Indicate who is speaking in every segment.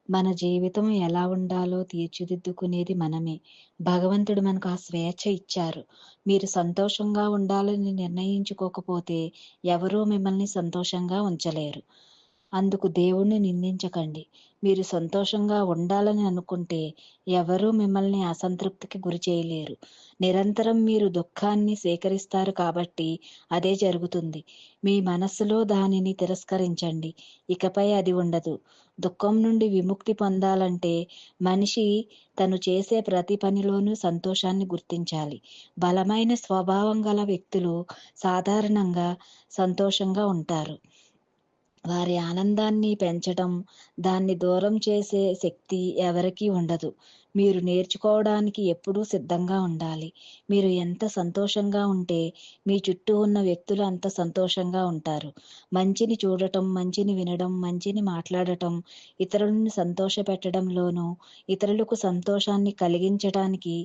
Speaker 1: మన జీవితం ఎలా ఉండాలో తీర్చిదిద్దుకునేది మనమే. భగవంతుడు మనకు ఆ స్వేచ్ఛ ఇచ్చారు. మీరు సంతోషంగా ఉండాలని నిర్ణయించుకోకపోతే ఎవరూ మిమ్మల్ని సంతోషంగా ఉంచలేరు. అందుకు దేవుడిని నిందించకండి. మీరు సంతోషంగా ఉండాలని అనుకుంటే ఎవరూ మిమ్మల్ని అసంతృప్తికి గురి చేయలేరు. నిరంతరం మీరు దుఃఖాన్ని సేకరిస్తారు కాబట్టి అదే జరుగుతుంది. మీ మనస్సులో దానిని తిరస్కరించండి. ఇకపై అది ఉండదు. దుఃఖం నుండి విముక్తి పొందాలంటే మనిషి తను చేసే ప్రతి పనిలోనూ సంతోషాన్ని గుర్తించాలి. బలమైన స్వభావం గల వ్యక్తులు సాధారణంగా సంతోషంగా ఉంటారు. వారి ఆనందాన్ని పెంచటం, దాన్ని దూరం చేసే శక్తి ఎవరికీ ఉండదు. మీరు నేర్చుకోవడానికి ఎప్పుడూ సిద్ధంగా ఉండాలి. మీరు ఎంత సంతోషంగా ఉంటే, మీ చుట్టూ ఉన్న వ్యక్తులు అంత సంతోషంగా ఉంటారు. మంచిని చూడటం, మంచిని వినడం, మంచిని మాట్లాడటం, ఇతరులను సంతోషపెట్టడంలోనూ, ఇతరులకు సంతోషాన్ని కలిగించటానికి,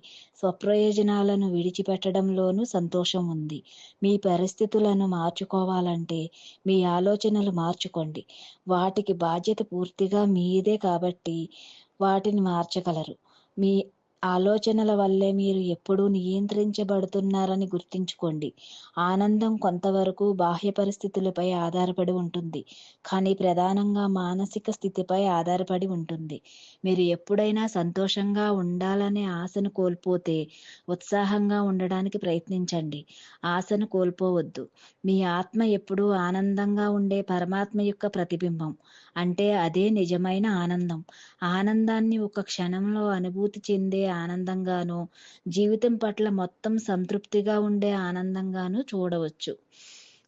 Speaker 1: స్వప్రయోజనాలను విడిచిపెట్టడంలోనూ సంతోషం ఉంది. మీ పరిస్థితులను మార్చుకోవాలంటే మీ ఆలోచనలు మార్చుకోండి. వాటికి బాధ్యత పూర్తిగా మీదే కాబట్టి వాటిని మార్చగలరు. మీ ఆలోచనల వల్లే మీరు ఎప్పుడూ నియంత్రించబడుతున్నారని గుర్తుంచుకోండి. ఆనందం కొంతవరకు బాహ్య పరిస్థితులపై ఆధారపడి ఉంటుంది. కానీ ప్రధానంగా మానసిక స్థితిపై ఆధారపడి ఉంటుంది. మీరు ఎప్పుడైనా సంతోషంగా ఉండాలనే ఆశను కోల్పోతే ఉత్సాహంగా ఉండడానికి ప్రయత్నించండి. ఆశను కోల్పోవద్దు. మీ ఆత్మ ఎప్పుడూ ఆనందంగా ఉండే పరమాత్మ యొక్క ప్రతిబింబం. అంటే అదే నిజమైన ఆనందం. ఆనందాన్ని ఒక క్షణంలో అనుభూతి చెందే ఆనందంగానో, జీవితం పట్ల మొత్తం సంతృప్తిగా ఉండే ఆనందంగానూ చూడవచ్చు.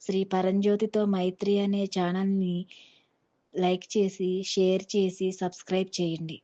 Speaker 1: శ్రీ పరంజ్యోతితో మైత్రి అనే ఛానల్‌ని లైక్ చేసి, షేర్ చేసి, సబ్స్క్రైబ్ చేయండి.